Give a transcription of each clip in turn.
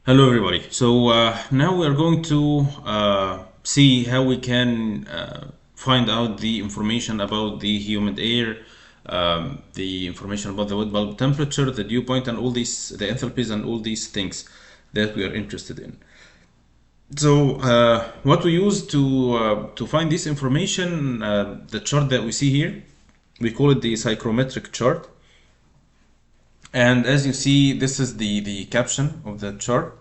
Hello everybody. So now we are going to see how we can find out the information about the humid air, the information about the wet bulb temperature, the dew point, and all these, the enthalpies and all these things that we are interested in. So what we use to find this information, the chart that we see here, we call it the psychrometric chart. And as you see, this is the caption of the chart.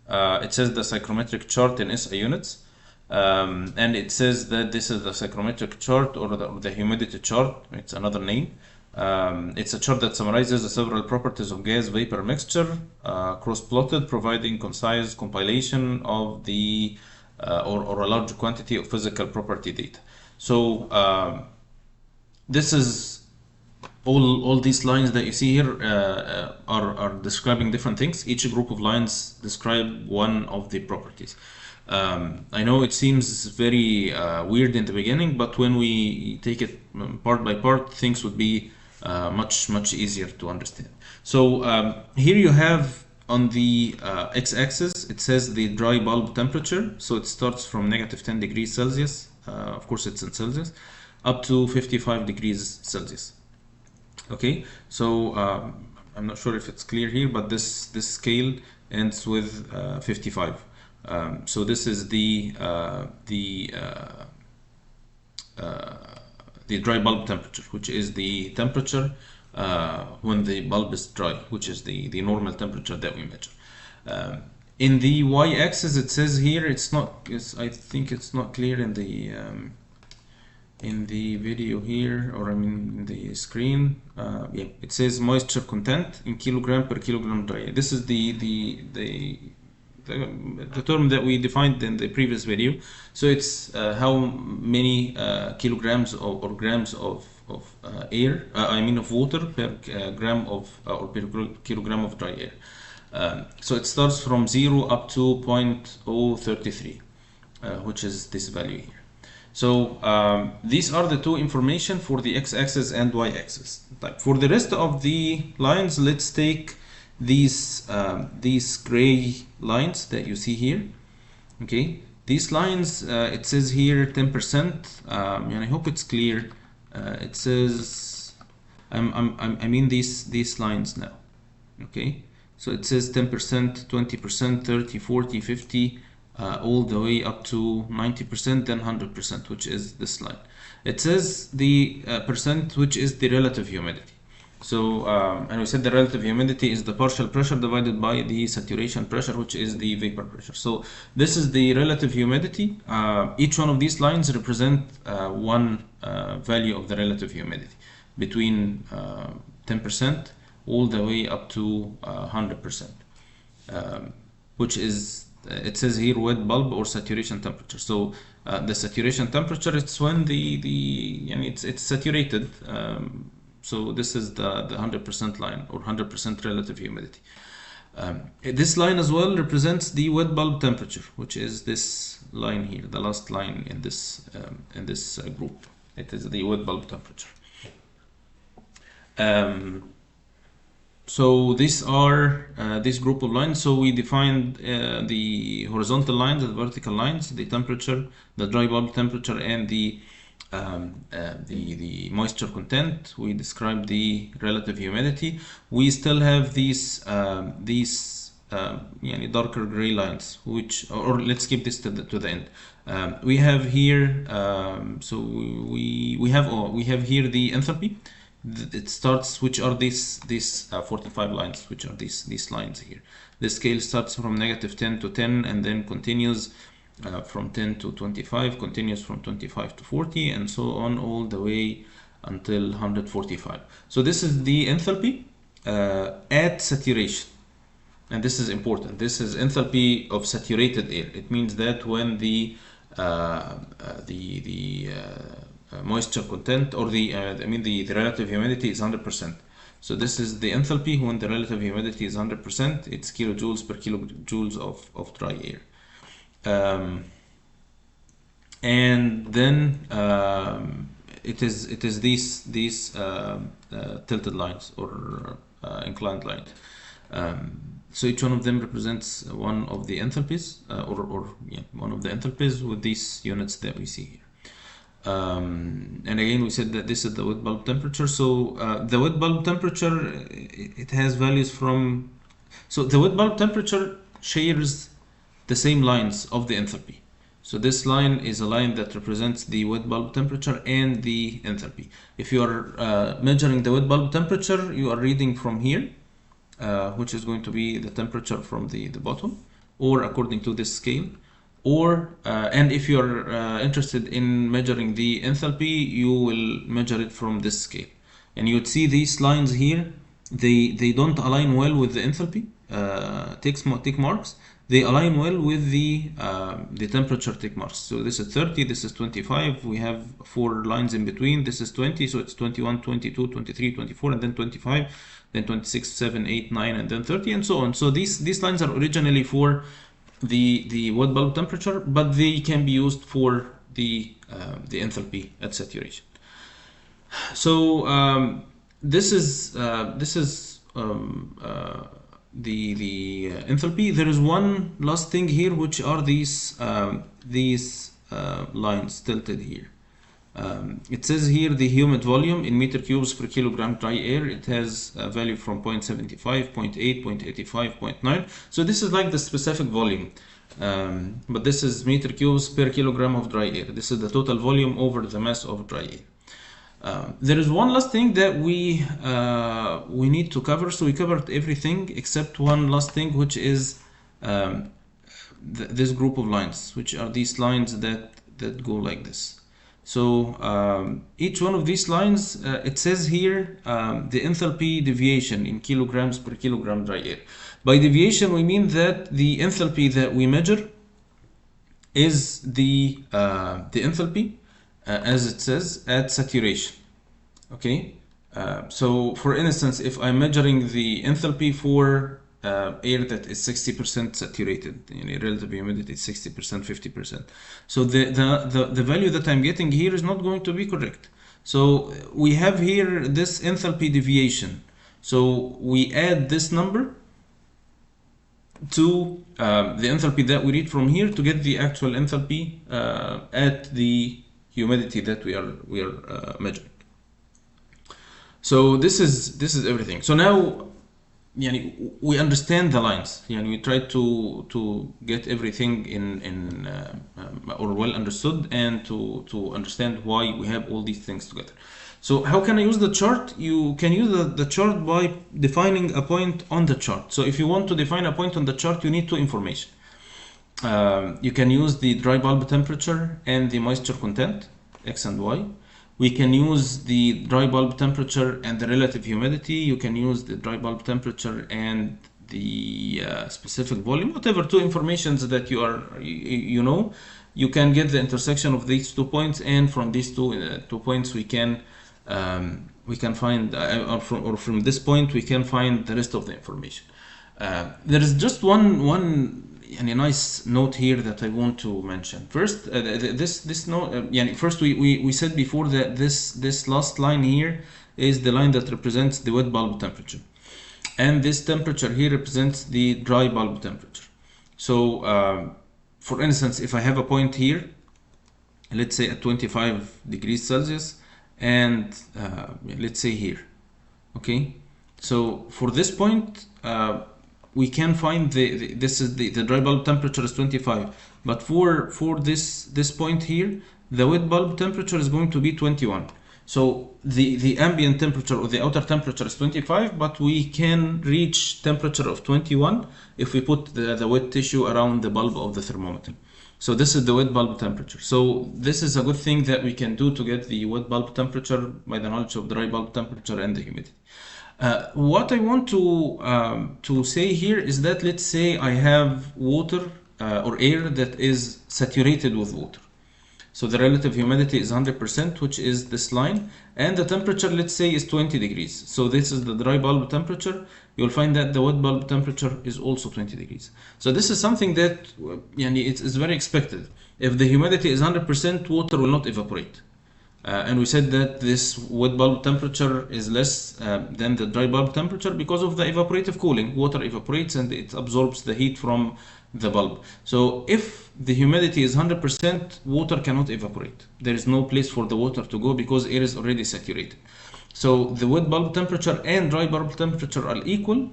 It says the psychrometric chart in SI units. And it says that this is the psychrometric chart, or the humidity chart. It's another name. It's a chart that summarizes the several properties of gas vapor mixture, cross-plotted, providing concise compilation of the or a large quantity of physical property data. So this is all these lines that you see here are describing different things. Each group of lines describe one of the properties. I know it seems very weird in the beginning, but when we take it part by part, things would be much easier to understand. So here you have on the x-axis, it says the dry bulb temperature. So it starts from negative 10 degrees Celsius, of course it's in Celsius, up to 55 degrees Celsius. Okay, so I'm not sure if it's clear here, but this scale ends with 55. So this is the dry bulb temperature, which is the temperature when the bulb is dry, which is the normal temperature that we measure. In the y-axis, it says here, I think it's not clear in the video here, or I mean in the screen. Yeah, it says moisture content in kilogram per kilogram dry air. This is the term that we defined in the previous video. So it's how many kilograms or grams of air, I mean of water per gram of or per kilogram of dry air. So it starts from 0 up to 0.033, which is this value here. So these are the two information for the x-axis and y-axis. For the rest of the lines, let's take these gray lines that you see here. Okay, these lines, it says here 10%, and I hope it's clear. It says I mean these lines now. Okay, so it says 10%, 20%, 30, 40, 50. All the way up to 90%, then 100%, which is this line. It says the percent, which is the relative humidity. So, and we said the relative humidity is the partial pressure divided by the saturation pressure, which is the vapor pressure. So this is the relative humidity. Each one of these lines represent one value of the relative humidity, between 10% all the way up to 100%, which is, it says here wet bulb or saturation temperature. So the saturation temperature, it's when it's saturated. So this is the 100% line, or 100% relative humidity. This line as well represents the wet bulb temperature, which is this line here, the last line in this group. It is the wet bulb temperature. So these are this group of lines. So we defined the horizontal lines, the vertical lines, the temperature, the dry bulb temperature, and the moisture content. We described the relative humidity. We still have these darker gray lines, which, or let's keep this to the end. We have here, so we have here the enthalpy. It starts, which are these 45 lines, which are these lines here. The scale starts from negative 10 to 10, and then continues from 10 to 25, continues from 25 to 40, and so on all the way until 145. So this is the enthalpy at saturation, and this is important. This is enthalpy of saturated air. It means that when the moisture content, or the relative humidity is 100%. So this is the enthalpy when the relative humidity is 100%. It's kilojoules per kilojoules of dry air. And then it is these tilted lines, or inclined lines. So each one of them represents one of the enthalpies, one of the enthalpies with these units that we see here. And again, we said that this is the wet bulb temperature. So the wet bulb temperature, it has values from, so the wet bulb temperature shares the same lines of the enthalpy. So this line is a line that represents the wet bulb temperature and the enthalpy. If you are measuring the wet bulb temperature, you are reading from here, which is going to be the temperature from the bottom, or according to this scale. Or and if you're interested in measuring the enthalpy, you will measure it from this scale. And you would see these lines here, they don't align well with the enthalpy tick marks. They align well with the temperature tick marks. So this is 30, this is 25, we have 4 lines in between, this is 20, so it's 21, 22, 23, 24, and then 25, then 26, 7, 8, 9, and then 30, and so on. So these lines are originally for the wet bulb temperature, but they can be used for the enthalpy at saturation. So this is the enthalpy. There is one last thing here, which are these lines tilted here. It says here the humid volume in meter cubes per kilogram dry air. It has a value from 0.75, 0.8, 0.85, 0.9. So this is like the specific volume, but this is meter cubes per kilogram of dry air. This is the total volume over the mass of dry air. There is one last thing that we need to cover. So we covered everything except one last thing, which is this group of lines, which are these lines that go like this. So each one of these lines, it says here the enthalpy deviation in kilograms per kilogram dry air. By deviation, we mean that the enthalpy that we measure is the enthalpy as it says at saturation. Okay, so for instance, if I'm measuring the enthalpy for air that is 60% saturated, relative humidity is 60%, 50%. So the value that I'm getting here is not going to be correct. So we have here this enthalpy deviation. So we add this number to the enthalpy that we read from here to get the actual enthalpy at the humidity that we are measuring. So this is everything. So now we understand the lines. We try to get everything in or well understood, and to understand why we have all these things together. So how can I use the chart? You can use the chart by defining a point on the chart. So if you want to define a point on the chart, you need 2 information. You can use the dry bulb temperature and the moisture content, X and Y. We can use the dry bulb temperature and the relative humidity. You can use the dry bulb temperature and the specific volume, whatever 2 informations that you know. You can get the intersection of these 2 points, and from these two points we can find, or from this point we can find the rest of the information. There is just one nice note here that I want to mention. First, this note, first we said before that this last line here is the line that represents the wet bulb temperature, and this temperature here represents the dry bulb temperature. So for instance, if I have a point here, let's say at 25 degrees Celsius, and let's say here, okay, so for this point we can find this is the dry bulb temperature is 25, but for this point here, the wet bulb temperature is going to be 21. So the ambient temperature or the outer temperature is 25, but we can reach temperature of 21 if we put the wet tissue around the bulb of the thermometer. So this is the wet bulb temperature. So this is a good thing that we can do to get the wet bulb temperature by the knowledge of dry bulb temperature and the humidity. What I want to say here is that, let's say I have water or air that is saturated with water. So the relative humidity is 100%, which is this line, and the temperature, let's say, is 20 degrees. So this is the dry bulb temperature. You'll find that the wet bulb temperature is also 20 degrees. So this is something that it's very expected. If the humidity is 100%, water will not evaporate. And we said that this wet bulb temperature is less than the dry bulb temperature because of the evaporative cooling. Water evaporates and it absorbs the heat from the bulb. So if the humidity is 100%, water cannot evaporate. There is no place for the water to go because air is already saturated. So the wet bulb temperature and dry bulb temperature are equal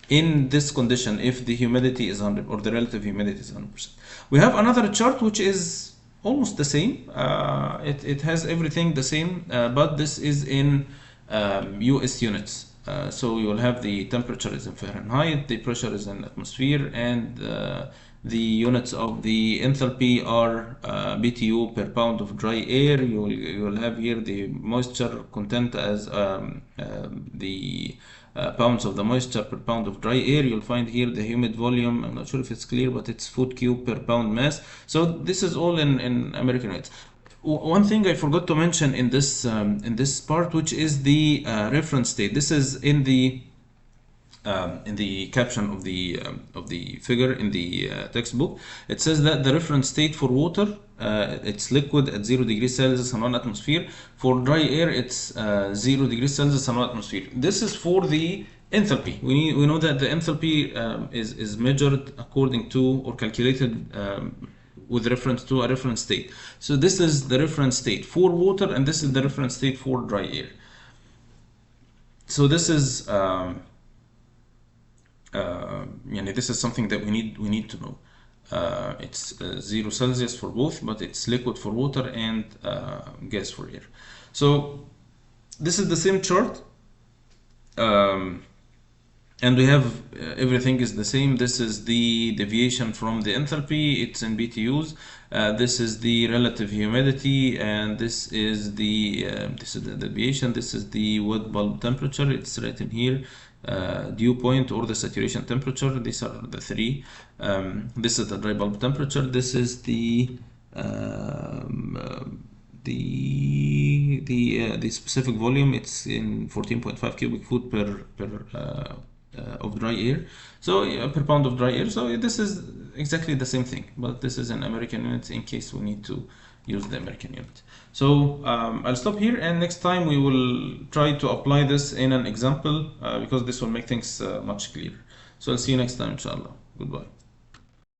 in this condition if the humidity is 100 or the relative humidity is 100%. We have another chart which is almost the same. It has everything the same, but this is in US units. So you will have the temperature is in Fahrenheit, the pressure is in atmosphere, and the units of the enthalpy are BTU per pound of dry air. You will have here the moisture content as the pounds of the moisture per pound of dry air. You'll find here the humid volume. I'm not sure if it's clear, but it's foot cube per pound mass. So this is all in American units. One thing I forgot to mention in this part, which is the reference state. This is in the caption of the figure in the textbook. It says that the reference state for water, it's liquid at 0 degrees Celsius and 1 atmosphere. For dry air, it's 0 degrees Celsius and 1 atmosphere. This is for the enthalpy. We know that the enthalpy is measured according to or calculated with reference to a reference state. So this is the reference state for water, and this is the reference state for dry air. So this is this is something that we need to know. It's 0 Celsius for both, but it's liquid for water and gas for air. So this is the same chart, and we have everything is the same. This is the deviation from the enthalpy. It's in BTUs. This is the relative humidity, and this is the deviation. This is the wet bulb temperature. It's written here. Dew point or the saturation temperature. These are the three. This is the dry bulb temperature. This is the specific volume. It's in 14.5 cubic foot per of dry air. So per pound of dry air. So this is exactly the same thing, but this is in American units in case we need to use the American unit. So I'll stop here, and next time we will try to apply this in an example because this will make things much clearer. So I'll see you next time, inshallah. Goodbye.